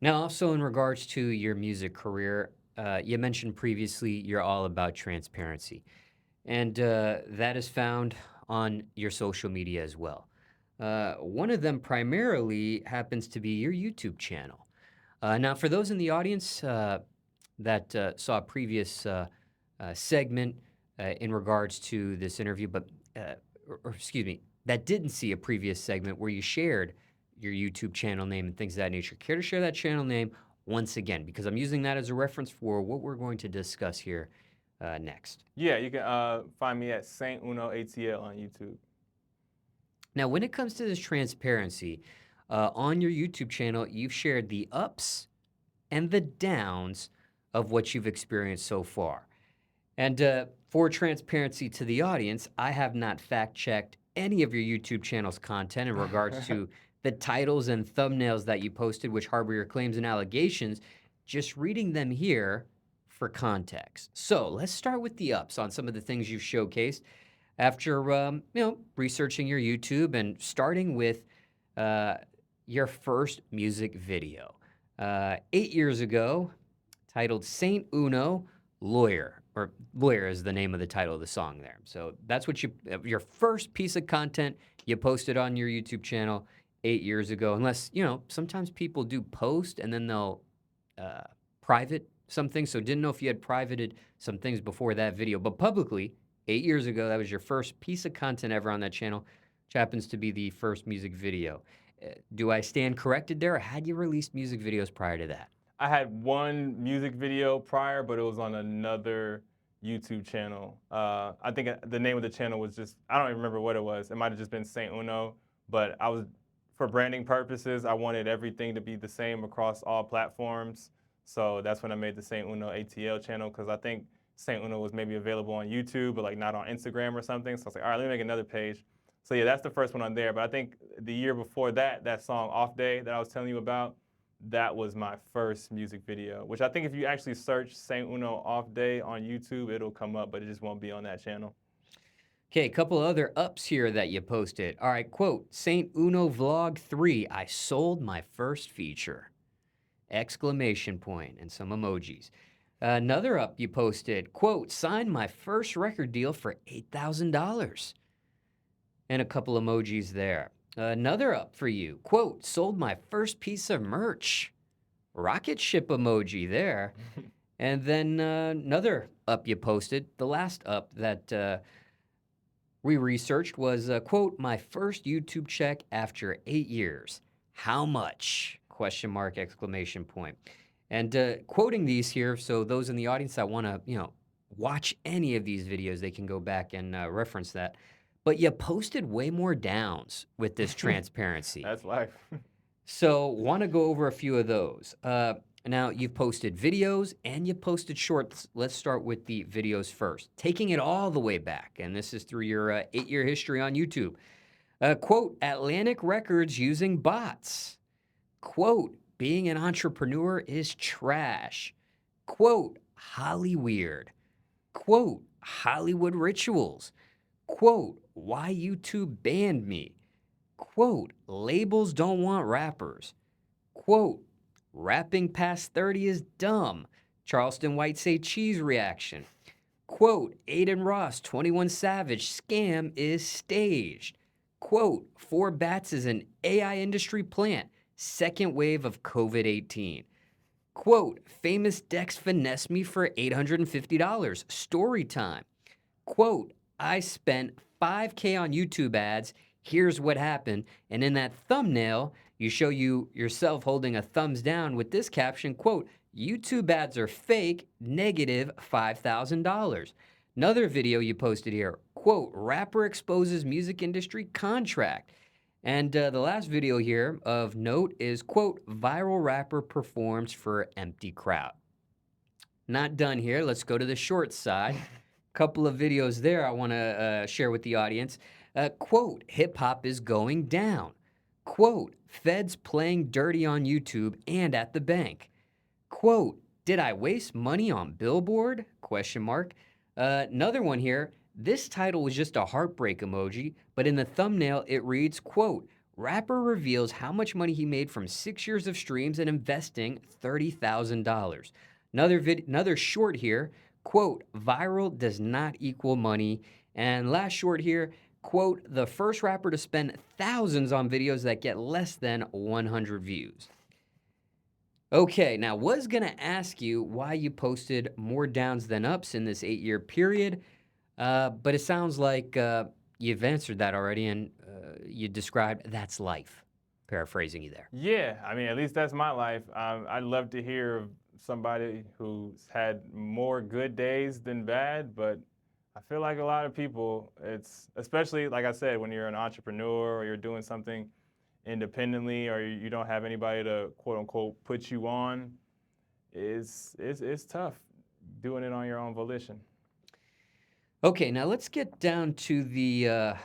Now, also in regards to your music career, you mentioned previously you're all about transparency, and that is found on your social media as well. One of them primarily happens to be your YouTube channel. Now, for those in the audience that saw a previous segment in regards to this interview, but or excuse me, that didn't see a previous segment where you shared your YouTube channel name and things of that nature. Care to share that channel name once again? Because I'm using that as a reference for what we're going to discuss here next. Yeah, you can find me at Saint Uno ATL on YouTube. Now, when it comes to this transparency, on your YouTube channel, you've shared the ups and the downs of what you've experienced so far. And for transparency to the audience, I have not fact checked any of your YouTube channel's content in regards to the titles and thumbnails that you posted, which harbor your claims and allegations, just reading them here for context. So let's start with the ups on some of the things you've showcased after researching your YouTube and starting with uh, your first music video. 8 years ago, titled Saint Uno Lawyer, or Lawyer is the name of the title of the song there. So that's what your first piece of content you posted on your YouTube channel 8 years ago. Unless, sometimes people do post and then they'll uh, private some things. So didn't know if you had privated some things before that video, but publicly, 8 years ago, that was your first piece of content ever on that channel, which happens to be the first music video. Do I stand corrected there, or had you released music videos prior to that? I had one music video prior, but it was on another YouTube channel. I think the name of the channel was just, I don't even remember what it was. It might have just been Saint Uno, but for branding purposes, I wanted everything to be the same across all platforms. So that's when I made the Saint Uno ATL channel, because I think Saint Uno was maybe available on YouTube, but like not on Instagram or something. So I was like, all right, let me make another page. So yeah, that's the first one on there. But I think the year before that, that song Off Day that I was telling you about, that was my first music video, which I think if you actually search Saint Uno Off Day on YouTube, it'll come up, but it just won't be on that channel. Okay, a couple other ups here that you posted. All right, quote, Saint Uno Vlog 3, I sold my first feature. Exclamation point and some emojis. Another up you posted, quote, signed my first record deal for $8,000. And a couple emojis there. Another up for you, quote, sold my first piece of merch. Rocket ship emoji there. And then another up you posted, the last up that we researched was, quote, my first YouTube check after 8 years. How much? Question mark, exclamation point. And quoting these here, so those in the audience that want to, watch any of these videos, they can go back and reference that. But you posted way more downs with this transparency. That's life. So, want to go over a few of those. Now, you've posted videos and you posted shorts. Let's start with the videos first. Taking it all the way back, and this is through your 8 year history on YouTube. Quote, Atlantic Records using bots. Quote, being an entrepreneur is trash. Quote, Holly Weird. Quote, Hollywood Rituals. Quote, why YouTube banned me. Quote, labels don't want rappers. Quote, rapping past 30 is dumb. Charleston White say cheese reaction. Quote, Aiden Ross, 21 Savage, scam is staged. Quote, Four Bats is an AI industry plant. Second wave of COVID-18. Quote, famous Dex finessed me for $850. Story time. Quote, I spent $5K on YouTube ads. Here's what happened. And in that thumbnail, you show you yourself holding a thumbs down with this caption, quote, YouTube ads are fake, negative $5,000. Another video you posted here, quote, rapper exposes music industry contract. And the last video here of note is, quote, viral rapper performs for empty crowd. Not done here. Let's go to the short side. Couple of videos there I want to share with the audience. Quote, hip hop is going down. Quote, feds playing dirty on YouTube and at the bank. Quote, did I waste money on Billboard? Question mark. Another one here. This title was just a heartbreak emoji, but in the thumbnail it reads, quote, rapper reveals how much money he made from 6 years of streams and investing $30,000. Another short here, quote, viral does not equal money. And last short here, quote, the first rapper to spend thousands on videos that get less than 100 views. Okay, now was gonna ask you why you posted more downs than ups in this 8-year period, but it sounds like you've answered that already, and you described that's life. Paraphrasing you there. Yeah, I mean, at least that's my life. I'd love to hear of somebody who's had more good days than bad, but I feel like a lot of people, it's especially like I said, when you're an entrepreneur or you're doing something independently or you don't have anybody to quote unquote put you on, it's tough doing it on your own volition. Okay, now let's get down to the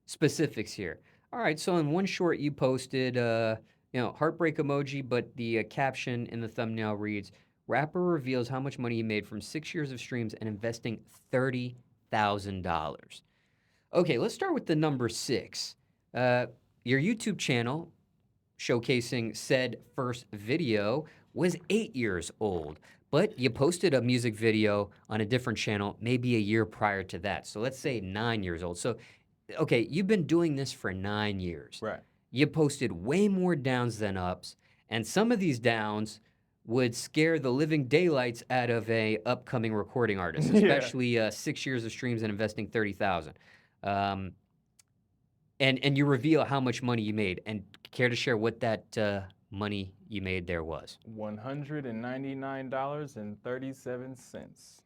specifics here. All right, so in one short you posted, heartbreak emoji, but the caption in the thumbnail reads, rapper reveals how much money he made from 6 years of streams and investing $30,000. Okay, let's start with the number 6. Your YouTube channel showcasing said first video was 8 years old, but you posted a music video on a different channel maybe a year prior to that. So let's say 9 years old. So, okay, you've been doing this for 9 years. Right. You posted way more downs than ups, and some of these downs would scare the living daylights out of a upcoming recording artist, Yeah. especially 6 years of streams and investing 30,000. And you reveal how much money you made, and care to share what that money you made there was? $199.37.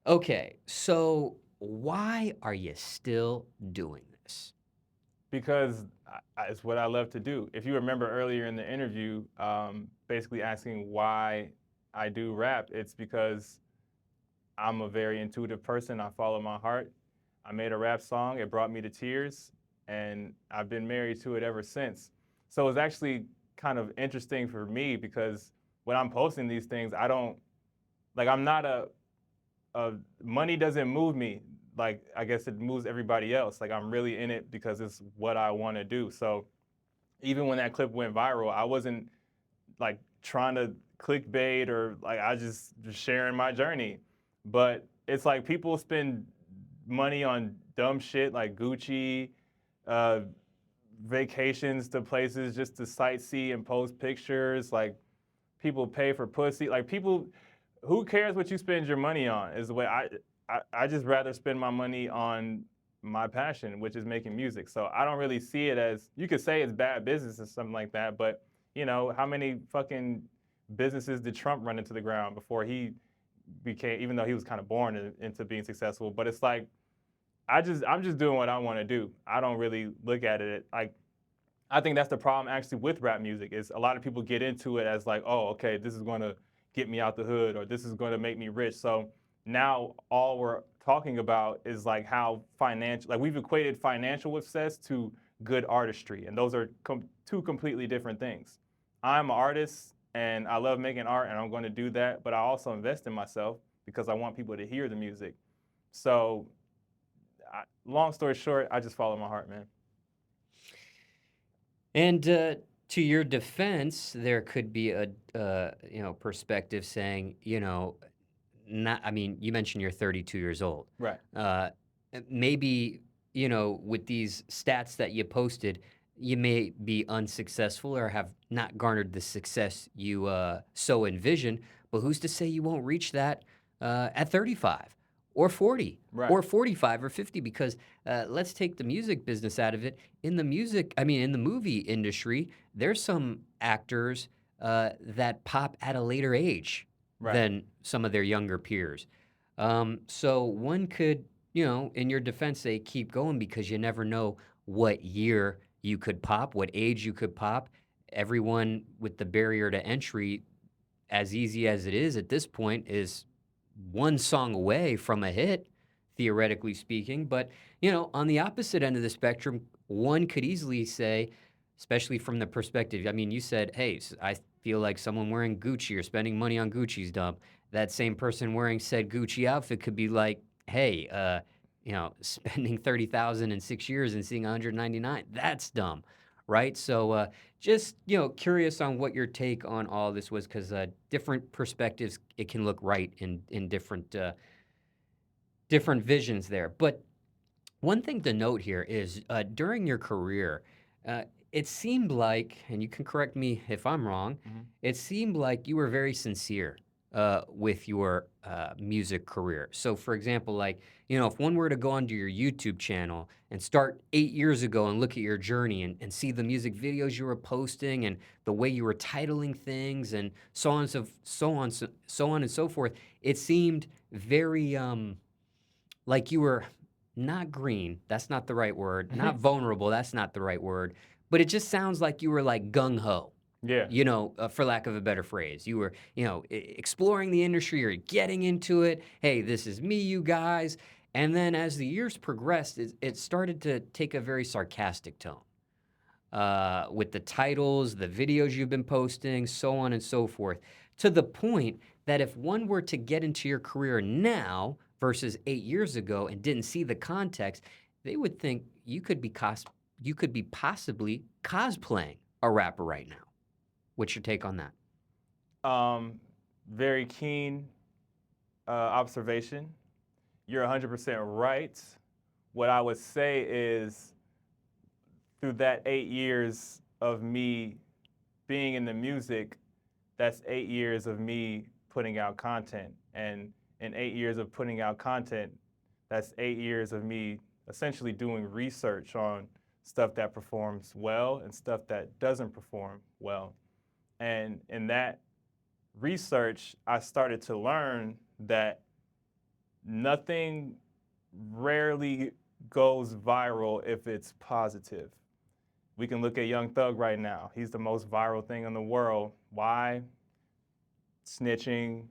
Okay, so why are you still doing this? Because it's what I love to do. If you remember earlier in the interview, basically asking why I do rap, it's because I'm a very intuitive person. I follow my heart. I made a rap song. It brought me to tears, and I've been married to it ever since. So it's actually kind of interesting for me because when I'm posting these things, I'm not money doesn't move me. Like, I guess it moves everybody else. Like, I'm really in it because it's what I want to do. So even when that clip went viral, I wasn't like trying to clickbait or like I just sharing my journey. But it's like people spend money on dumb shit like Gucci, vacations to places just to sightsee and post pictures. Like people pay for pussy. Like people, who cares what you spend your money on? Is the way I just rather spend my money on my passion, which is making music. So I don't really see it as, you could say it's bad business or something like that, but how many fucking businesses did Trump run into the ground before he became, even though he was kind of born into being successful, but it's like, I'm just doing what I want to do. I don't really look at it like, I think that's the problem actually with rap music is a lot of people get into it as like, oh, okay, this is going to get me out the hood or this is going to make me rich. So now all we're talking about is like how financial, like we've equated financial success to good artistry. And those are two completely different things. I'm an artist and I love making art and I'm going to do that, but I also invest in myself because I want people to hear the music. So long story short, I just follow my heart, man. And to your defense, there could be a perspective saying, not. I mean, you mentioned you're 32 years old. Right. Maybe with these stats that you posted, you may be unsuccessful or have not garnered the success you so envisioned. But who's to say you won't reach that at 35? Or 40, right. or 45, or 50, because let's take the music business out of it. In the movie industry, there's some actors that pop at a later age than some of their younger peers. So one could, in your defense, say keep going because you never know what year you could pop, what age you could pop. Everyone with the barrier to entry, as easy as it is at this point, is one song away from a hit, theoretically speaking. But, on the opposite end of the spectrum, one could easily say, especially from the perspective, I mean, you said, hey, I feel like someone wearing Gucci or spending money on Gucci's dumb. That same person wearing said Gucci outfit could be like, hey, spending 30,000 in 6 years and seeing 199. That's dumb, right? So just curious on what your take on all this was, because different perspectives, it can look right in different visions there. But one thing to note here is during your career, uh, it seemed like, and you can correct me if I'm wrong, Mm-hmm. it seemed like you were very sincere with your music career. So, for example, like, if one were to go onto your YouTube channel and start 8 years ago and look at your journey and see the music videos you were posting and the way you were titling things and so on and so forth, it seemed very like you were not green, that's not the right word, not vulnerable, that's not the right word, but it just sounds like you were like gung ho, Yeah. for lack of a better phrase. You were, exploring the industry or getting into it. Hey, this is me, you guys. And then as the years progressed, it started to take a very sarcastic tone with the titles, the videos you've been posting, so on and so forth, to the point that if one were to get into your career now versus 8 years ago and didn't see the context, they would think you could be possibly cosplaying a rapper right now. What's your take on that? Very keen observation. You're 100% right. What I would say is, through that 8 years of me being in the music, that's 8 years of me putting out content. And in 8 years of putting out content, that's 8 years of me essentially doing research on stuff that performs well and stuff that doesn't perform well. And in that research, I started to learn that nothing rarely goes viral if it's positive. We can look at Young Thug right now. He's the most viral thing in the world. Why? Snitching,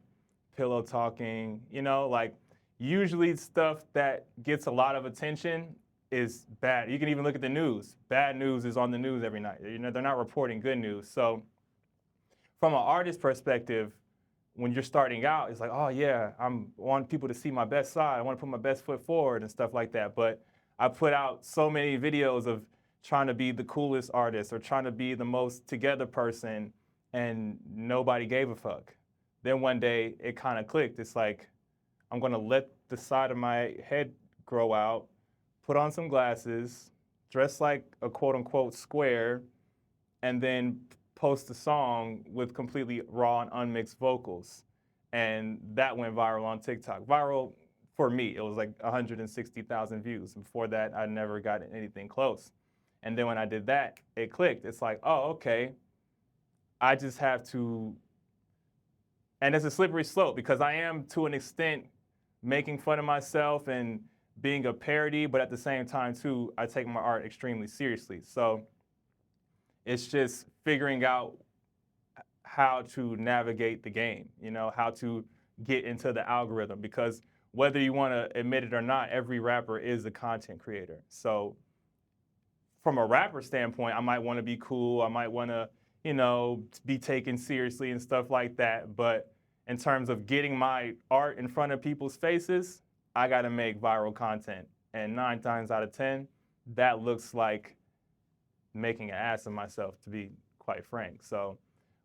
pillow talking, like usually stuff that gets a lot of attention is bad. You can even look at the news. Bad news is on the news every night. They're not reporting good news. So from an artist perspective, when you're starting out, it's like, oh yeah, I want people to see my best side. I want to put my best foot forward and stuff like that. But I put out so many videos of trying to be the coolest artist or trying to be the most together person, and nobody gave a fuck. Then one day it kind of clicked. It's like, I'm gonna let the side of my head grow out, put on some glasses, dress like a quote unquote square, and then post a song with completely raw and unmixed vocals. And that went viral on TikTok. Viral for me, it was like 160,000 views. Before that, I never got anything close. And then when I did that, it clicked. It's like, oh, okay, I just have to, and it's a slippery slope because I am, to an extent, making fun of myself and being a parody, but at the same time, too, I take my art extremely seriously. So it's just figuring out how to navigate the game, how to get into the algorithm, because whether you want to admit it or not, every rapper is a content creator. So from a rapper standpoint, I might want to be cool. I might want to, be taken seriously and stuff like that. But in terms of getting my art in front of people's faces, I got to make viral content. And 9 times out of 10, that looks like making an ass of myself, to be quite frank. So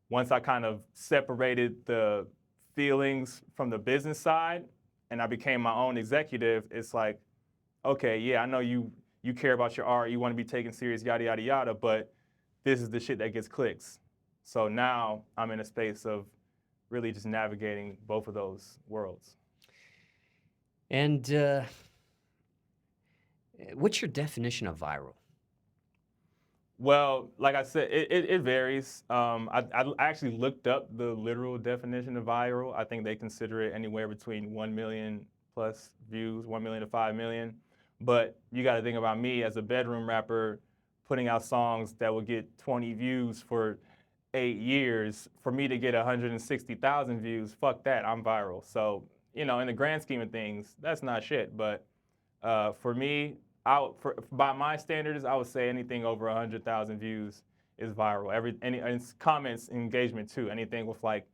once I kind of separated the feelings from the business side and I became my own executive, it's like, okay, yeah, I know you care about your art, you want to be taken serious, yada, yada, yada, but this is the shit that gets clicks. So now I'm in a space of really just navigating both of those worlds. And what's your definition of viral? Well, like I said, it varies. I actually looked up the literal definition of viral. I think they consider it anywhere between 1 million plus views, 1 million to 5 million. But you got to think about me as a bedroom rapper putting out songs that will get 20 views for 8 years. For me to get 160,000 views, fuck that, I'm viral. So, in the grand scheme of things, that's not shit. But for me, by my standards, I would say anything over 100,000 views is viral. Any comments, engagement too. Anything with like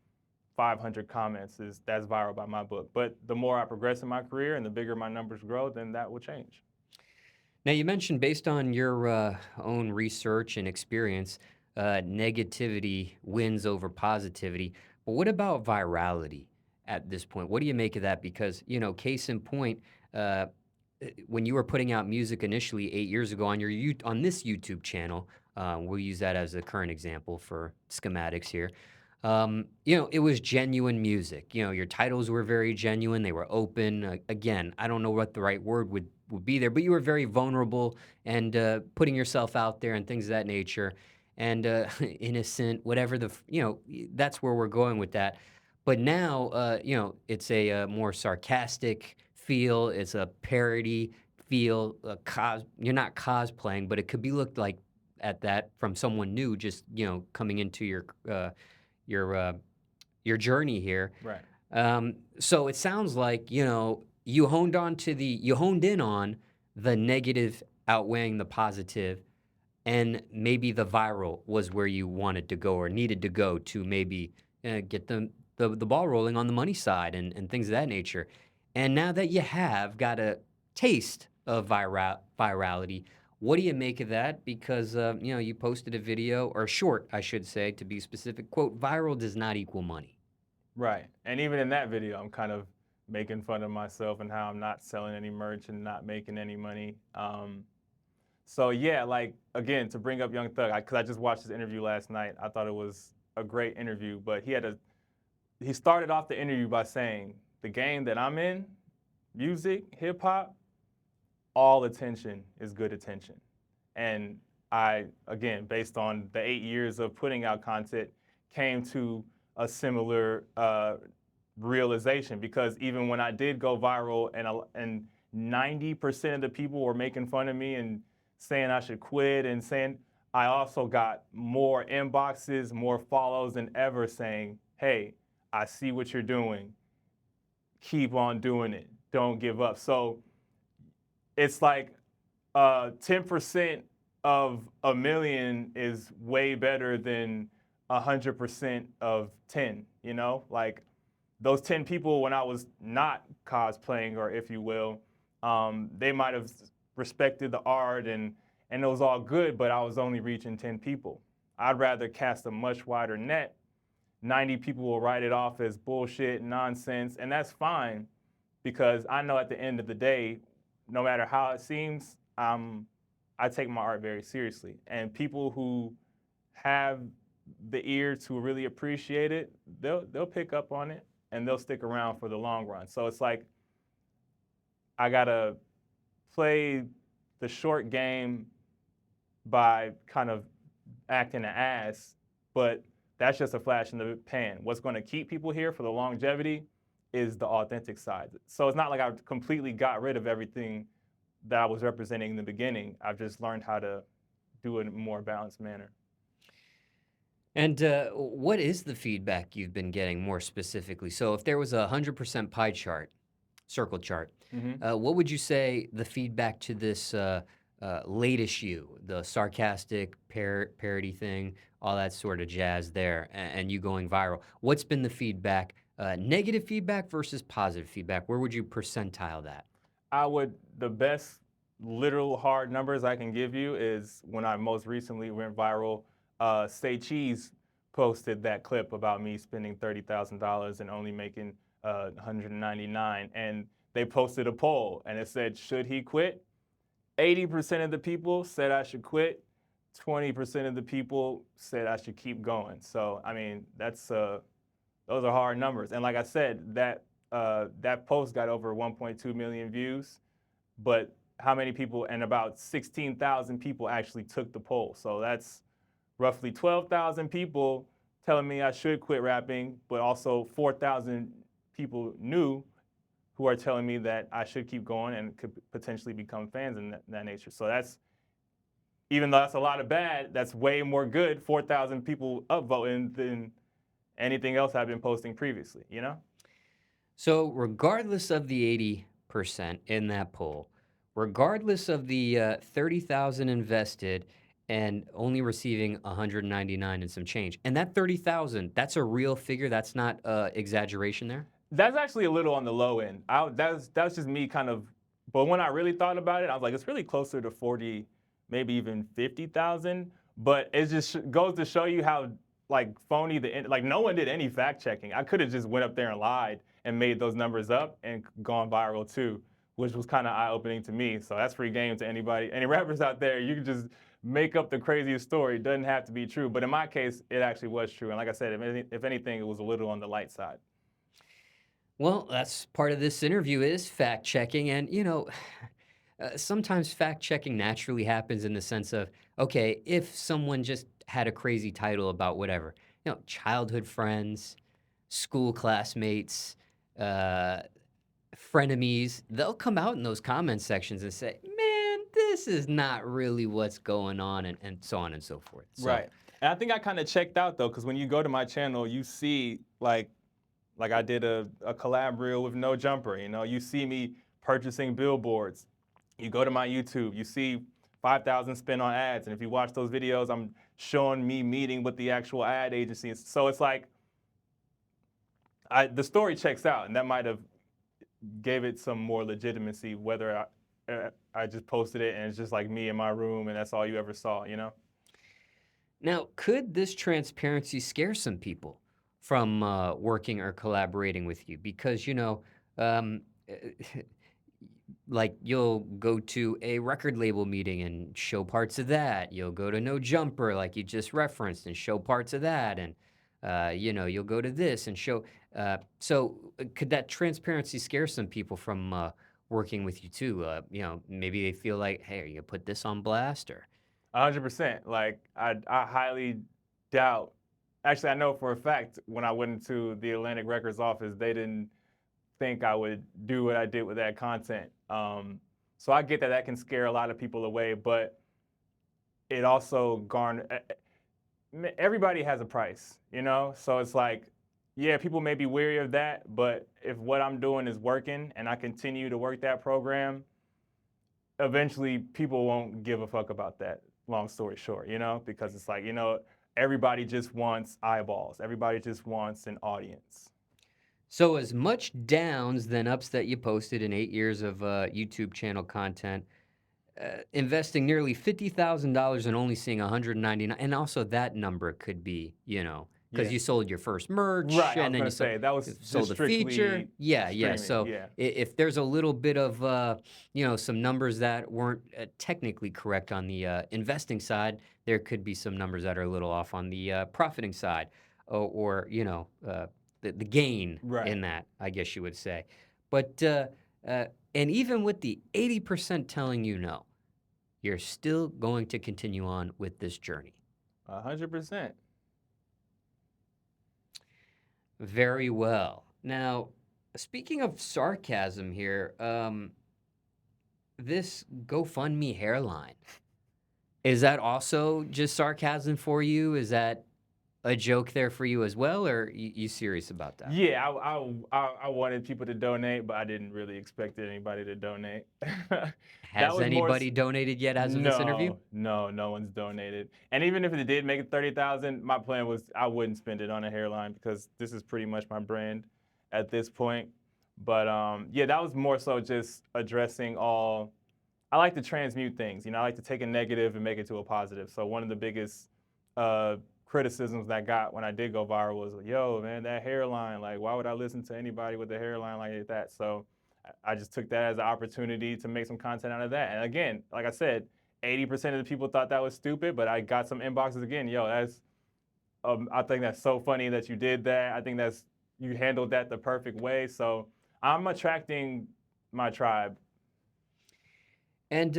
500 comments that's viral by my book. But the more I progress in my career and the bigger my numbers grow, then that will change. Now, you mentioned based on your own research and experience, negativity wins over positivity. But what about virality at this point? What do you make of that? Because, case in point, uh, when you were putting out music initially 8 years ago on on this YouTube channel, we'll use that as a current example for schematics here. It was genuine music. Your titles were very genuine. They were open. Again, I don't know what the right word would be there, but you were very vulnerable and putting yourself out there and things of that nature, and innocent, whatever that's where we're going with that. But now, it's a, more sarcastic feel. It's a parody feel. You're not cosplaying, but it could be looked like at that from someone new, just coming into your uh, your journey here. Right. So it sounds like you honed in on the negative outweighing the positive, and maybe the viral was where you wanted to go or needed to go to maybe get the ball rolling on the money side and things of that nature. And now that you have got a taste of virality, what do you make of that? Because you posted a video or short, I should say, to be specific. Quote: "Viral does not equal money." Right. And even in that video, I'm kind of making fun of myself and how I'm not selling any merch and not making any money. So yeah, like again, to bring up Young Thug, because I just watched his interview last night. I thought it was a great interview, but he started off the interview by saying, the game that I'm in, music, hip hop, all attention is good attention. And I, again, based on the 8 years of putting out content, came to a similar realization, because even when I did go viral and 90% of the people were making fun of me and saying I should quit and saying, I also got more inboxes, more follows than ever saying, hey, I see what you're doing. Keep on doing it. Don't give up. So it's like 10% of a million is way better than 100% of 10, Like those 10 people when I was not cosplaying, or if you will, they might have respected the art and it was all good, but I was only reaching 10 people. I'd rather cast a much wider net. 90 people will write it off as bullshit, nonsense, and that's fine, because I know at the end of the day, no matter how it seems, I take my art very seriously. And people who have the ear to really appreciate it, they'll pick up on it and they'll stick around for the long run. So it's like I gotta play the short game by kind of acting an ass, but that's just a flash in the pan. What's going to keep people here for the longevity is the authentic side. So it's not like I completely got rid of everything that I was representing in the beginning. I've just learned how to do it in a more balanced manner. And what is the feedback you've been getting more specifically? So if there was a 100% pie chart, circle chart, what would you say the feedback to this late issue, the sarcastic parody thing, all that sort of jazz there, and you going viral? What's been the feedback, negative feedback versus positive feedback? Where would you percentile that? The best literal hard numbers I can give you is when I most recently went viral. Say Cheese posted that clip about me spending $30,000 and only making $199, and they posted a poll and it said, should he quit? 80% of the people said I should quit. 20% of the people said I should keep going. So I mean, those are hard numbers. And like I said, that post got over 1.2 million views, but how many people? And about 16,000 people actually took the poll. So that's roughly 12,000 people telling me I should quit rapping, but also 4,000 people new who are telling me that I should keep going and could potentially become fans in that nature. So that's, even though that's a lot of bad, that's way more good, 4,000 people upvoting than anything else I've been posting previously, So regardless of the 80% in that poll, regardless of the 30,000 invested, and only receiving 199 and some change. And that 30,000, that's a real figure. That's not exaggeration there. That's actually a little on the low end. That's just me kind of. But when I really thought about it, I was like, it's really closer to 40, maybe even 50,000. But it just goes to show you how like phony like no one did any fact checking. I could have just went up there and lied and made those numbers up and gone viral too, which was kind of eye opening to me. So that's free game to anybody, any rappers out there. You can just make up the craziest story. It doesn't have to be true. But in my case, it actually was true. And like I said, if anything, it was a little on the light side. Well, that's part of this interview is fact checking. And, sometimes fact checking naturally happens in the sense of, okay, if someone just had a crazy title about whatever, childhood friends, school classmates, uh, frenemies, they'll come out in those comment sections and say, man, this is not really what's going on, and so on and so forth. So, Right. And I think I kind of checked out though, because when you go to my channel, you see like I did a collab reel with No Jumper. You see me purchasing billboards. You go to my YouTube, you see 5,000 spent on ads, and if you watch those videos, I'm showing me meeting with the actual ad agency. So it's like the story checks out, and that might have gave it some more legitimacy. Whether I just posted it and it's just like me in my room, and that's all you ever saw. now, could this transparency scare some people from working or collaborating with you? Because, um, like you'll go to a record label meeting and show parts of that. You'll go to No Jumper, like you just referenced, and show parts of that. And, you'll go to this and show. Could that transparency scare some people from working with you too? Maybe they feel like, hey, are you going to put this on blast or? 100%. Like I highly doubt. Actually, I know for a fact when I went into the Atlantic Records office, they didn't think I would do what I did with that content. So I get that can scare a lot of people away, but it also everybody has a price, So it's like, yeah, people may be weary of that, but if what I'm doing is working and I continue to work that program, eventually people won't give a fuck about that. Long story short, because it's like, everybody just wants eyeballs. Everybody just wants an audience. So as much downs than ups that you posted in 8 years of YouTube channel content, investing nearly $50,000 and only seeing 199, and also that number could be, because Yeah. you sold your first merch, Right, I and was then gonna you say that was sold just a feature. strictly Yeah. streaming, So yeah. if there's a little bit of, some numbers that weren't technically correct on the investing side, there could be some numbers that are a little off on the profiting side, or the gain Right. in that, I guess you would say. But and even with the 80% telling you no, you're still going to continue on with this journey. 100%. Very well. Now, speaking of sarcasm here, this GoFundMe hairline, is that also just sarcasm for you? Is that a joke there for you as well, or you serious about that? Yeah, I wanted people to donate, but I didn't really expect anybody to donate. That Has was more. anybody donated yet as of this interview? No one's donated. And even if it did make it 30,000, my plan was I wouldn't spend it on a hairline because this is pretty much my brand at this point. But yeah, that was more so just addressing all. I like to transmute things. I like to take a negative and make it to a positive. So one of the biggest criticisms that I got when I did go viral was, yo, man, that hairline, like, why would I listen to anybody with a hairline like that? So I just took that as an opportunity to make some content out of that. And again, like I said, 80% of the people thought that was stupid, but I got some inboxes again. Yo, I think that's so funny that you did that. I think you handled that the perfect way. So I'm attracting my tribe. And,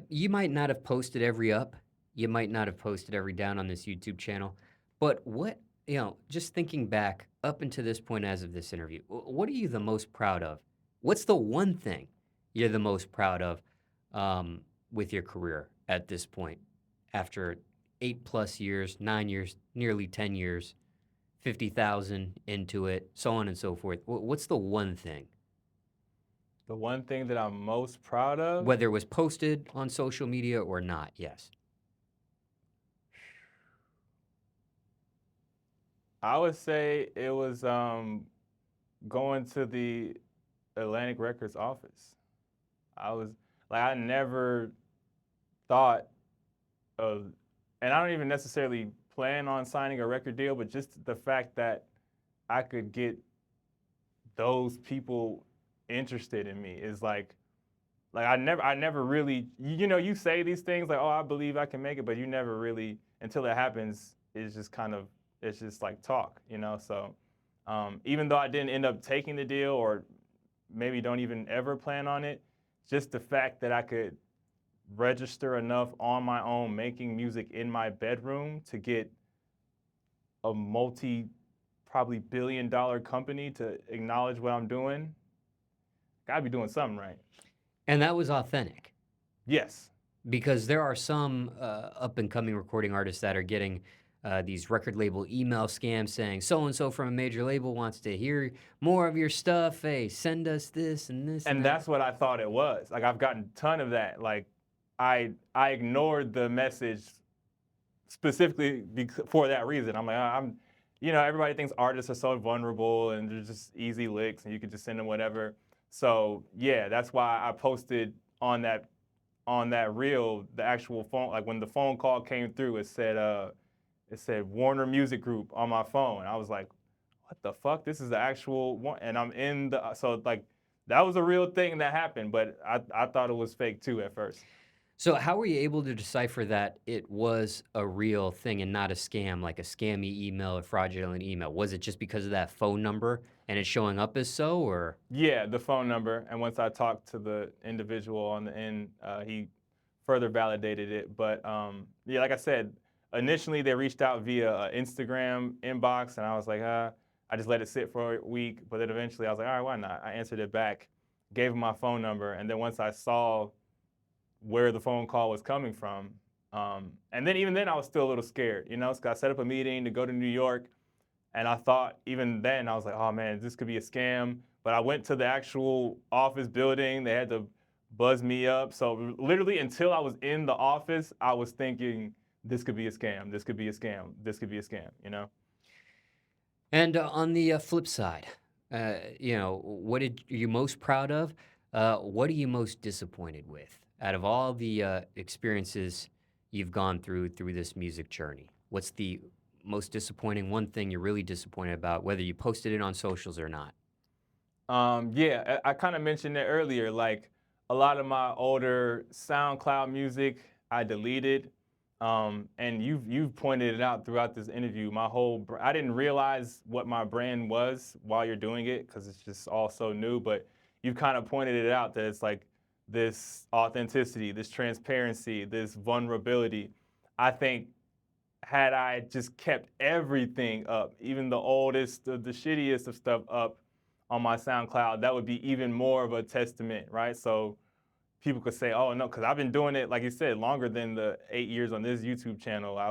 you might not have posted every up. You might not have posted every down on this YouTube channel. But just thinking back up until this point as of this interview, what are you the most proud of? What's the one thing you're the most proud of with your career at this point after 8+ years, 9 years, nearly 10 years, 50,000 into it, so on and so forth? What's the one thing? The one thing that I'm most proud of, Whether it was posted on social media or not, yes. I would say it was going to the Atlantic Records office. I was like, I never thought of, and I don't even necessarily plan on signing a record deal, but just the fact that I could get those people interested in me is like I never really, you know, you say these things like, oh, I believe I can make it, but you never really, until it happens, it's just kind of, it's just like talk, you know? So even though I didn't end up taking the deal or maybe don't even ever plan on it, just the fact that I could register enough on my own making music in my bedroom to get a probably billion-dollar company to acknowledge what I'm doing, gotta be doing something right. And that was authentic. Yes. Because there are some up and coming recording artists that are getting these record label email scams saying so and so from a major label wants to hear more of your stuff. Hey, send us this and this and And that. that's what I thought it was. Like I've gotten a ton of that. Like I ignored the message specifically for that reason. I'm like, you know, everybody thinks artists are so vulnerable and they're just easy licks and you can just send them whatever. So yeah, that's why I posted on that reel the actual phone. Like when the phone call came through, it said Warner Music Group on my phone. I was like, what the fuck? This is the actual one, and I'm in the so like that was a real thing that happened, but I thought it was fake too at first. So how were you able to decipher that it was a real thing and not a scam, like a scammy email or fraudulent email? Was it just because of that phone number and it's showing up as so, or? Yeah, the phone number, and once I talked to the individual on the end, he further validated it. But yeah, like I said, initially they reached out via Instagram inbox, and I was like, I just let it sit for a week. But then eventually I was like, all right, why not? I answered it back, gave him my phone number, and then once I saw where the phone call was coming from. And then even then, I was still a little scared, you know, so I set up a meeting to go to New York. And I thought even then, I was like, oh man, this could be a scam. But I went to the actual office building. They had to buzz me up. So literally until I was in the office, I was thinking, this could be a scam. This could be a scam. This could be a scam, you know? And on the flip side, you know, what are you most proud of? What are you most disappointed with out of all the experiences you've gone through this music journey? What's the most disappointing one thing you're really disappointed about, whether you posted it on socials or not? Yeah, I kind of mentioned it earlier. Like a lot of my older SoundCloud music, I deleted. And you've pointed it out throughout this interview. I didn't realize what my brand was while you're doing it because it's just all so new. But you've kind of pointed it out that it's like this authenticity, this transparency, this vulnerability. I think had I just kept everything up, even the oldest, the shittiest of stuff up on my SoundCloud, that would be even more of a testament, right? So people could say, oh no, because I've been doing it, like you said, longer than the 8 years on this YouTube channel. I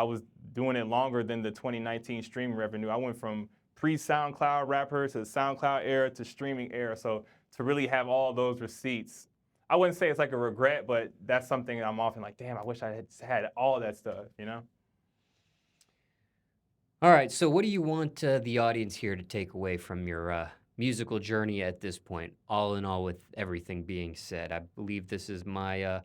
was doing it longer than the 2019 streaming revenue. I went from pre-SoundCloud rapper to SoundCloud era to streaming era. So to really have all those receipts, I wouldn't say it's like a regret, but that's something I'm often like, damn, I wish I had all that stuff, you know? All right, so what do you want the audience here to take away from your musical journey at this point? All in all, with everything being said, I believe this is my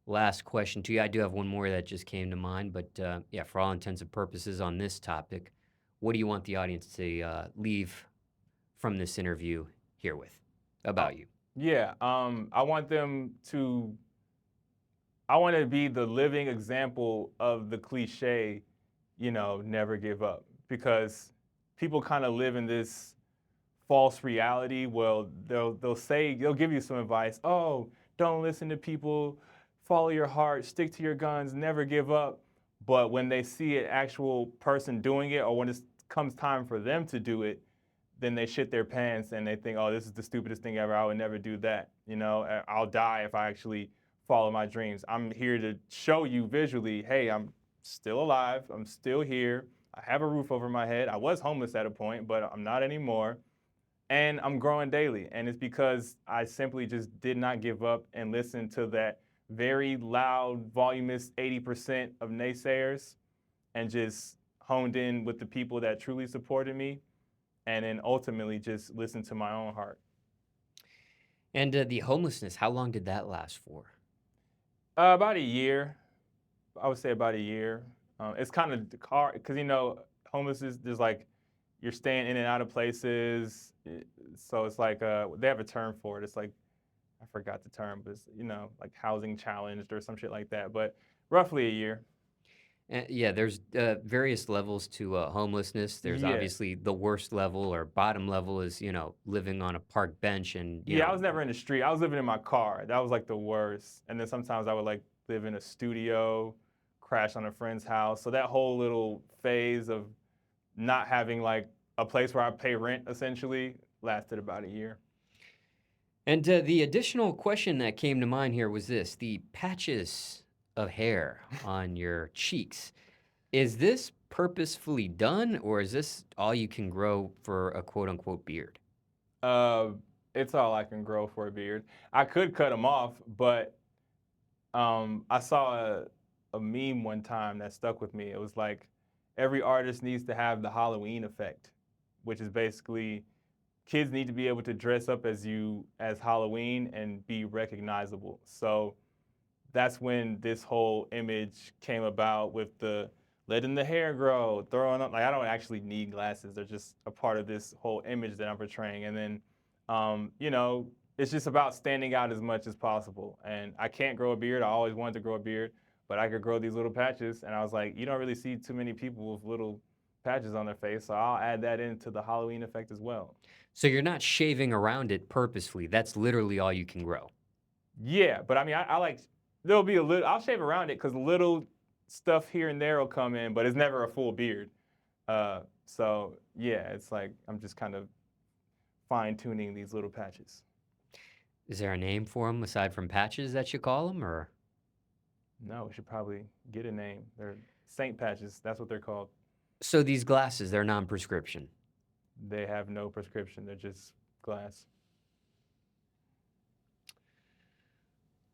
last question to you. I do have one more that just came to mind, but yeah, for all intents and purposes on this topic, what do you want the audience to leave from this interview here with about you? Yeah, I want them to, I want to be the living example of the cliche, you know, never give up. Because people kind of live in this false reality. Well, they'll give you some advice. Oh, don't listen to people, follow your heart, stick to your guns, never give up. But when they see an actual person doing it, or when it comes time for them to do it, then they shit their pants and they think, oh, this is the stupidest thing ever. I would never do that. You know, I'll die if I actually follow my dreams. I'm here to show you visually, hey, I'm still alive. I'm still here. I have a roof over my head. I was homeless at a point, but I'm not anymore. and I'm growing daily. And it's because I simply just did not give up and listen to that very loud, voluminous 80% of naysayers and just honed in with the people that truly supported me and then ultimately just listen to my own heart. And the homelessness, how long did that last for? About a year. I would say about a year. It's kind of hard because homelessness. There's like you're staying in and out of places, so it's like they have a term for it. It's like I forgot the term, but it's like housing challenged or some shit like that. But roughly a year. Yeah, there's various levels to homelessness. There's Yeah, obviously the worst level or bottom level is, living on a park bench and, yeah. I was never in the street. I was living in my car. That was like the worst. And then sometimes I would like live in a studio, crash on a friend's house. So that whole little phase of not having like a place where I pay rent essentially lasted about a year. And the additional question that came to mind here was this: the patches of hair on your cheeks. Is this purposefully done, or is this all you can grow for a quote unquote beard? Uh, it's all I can grow for a beard. I could cut them off, but I saw a meme one time that stuck with me. It was like every artist needs to have the Halloween effect, which is basically kids need to be able to dress up as you as Halloween and be recognizable. So that's when this whole image came about with the letting the hair grow, throwing up. Like I don't actually need glasses; they're just a part of this whole image that I'm portraying. And then, it's just about standing out as much as possible. And I can't grow a beard. I always wanted to grow a beard, but I could grow these little patches. And I was like, you don't really see too many people with little patches on their face, so I'll add that into the Halloween effect as well. So you're not shaving around it purposefully. That's literally all you can grow. Yeah, but I mean, I like there'll be a little. I'll shave around it because little stuff here and there will come in, but it's never a full beard. So yeah, it's like I'm just kind of fine tuning these little patches. Is there a name for them aside from patches that you call them, or? No, we should probably get a name. They're Saint patches. That's what they're called. So these glasses, they're non-prescription. They have no prescription. They're just glass.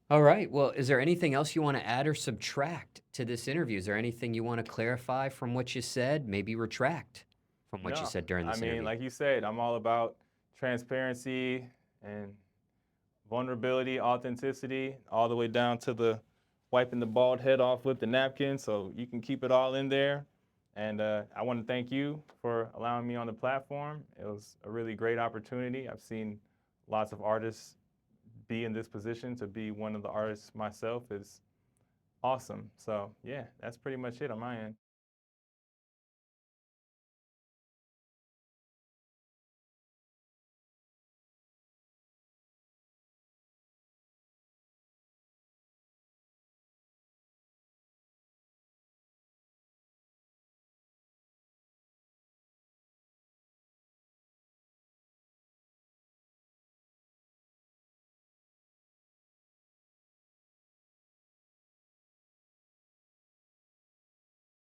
All right. Well, is there anything else you want to add or subtract to this interview? Is there anything you want to clarify from what you said? Maybe retract from what you No, said during I this mean, interview. like you said, I'm all about transparency and vulnerability, authenticity, all the way down to the wiping the bald head off with the napkin so you can keep it all in there. And I want to thank you for allowing me on the platform. It was a really great opportunity. I've seen lots of artists be in this position. To be one of the artists myself is awesome. So, yeah, that's pretty much it on my end.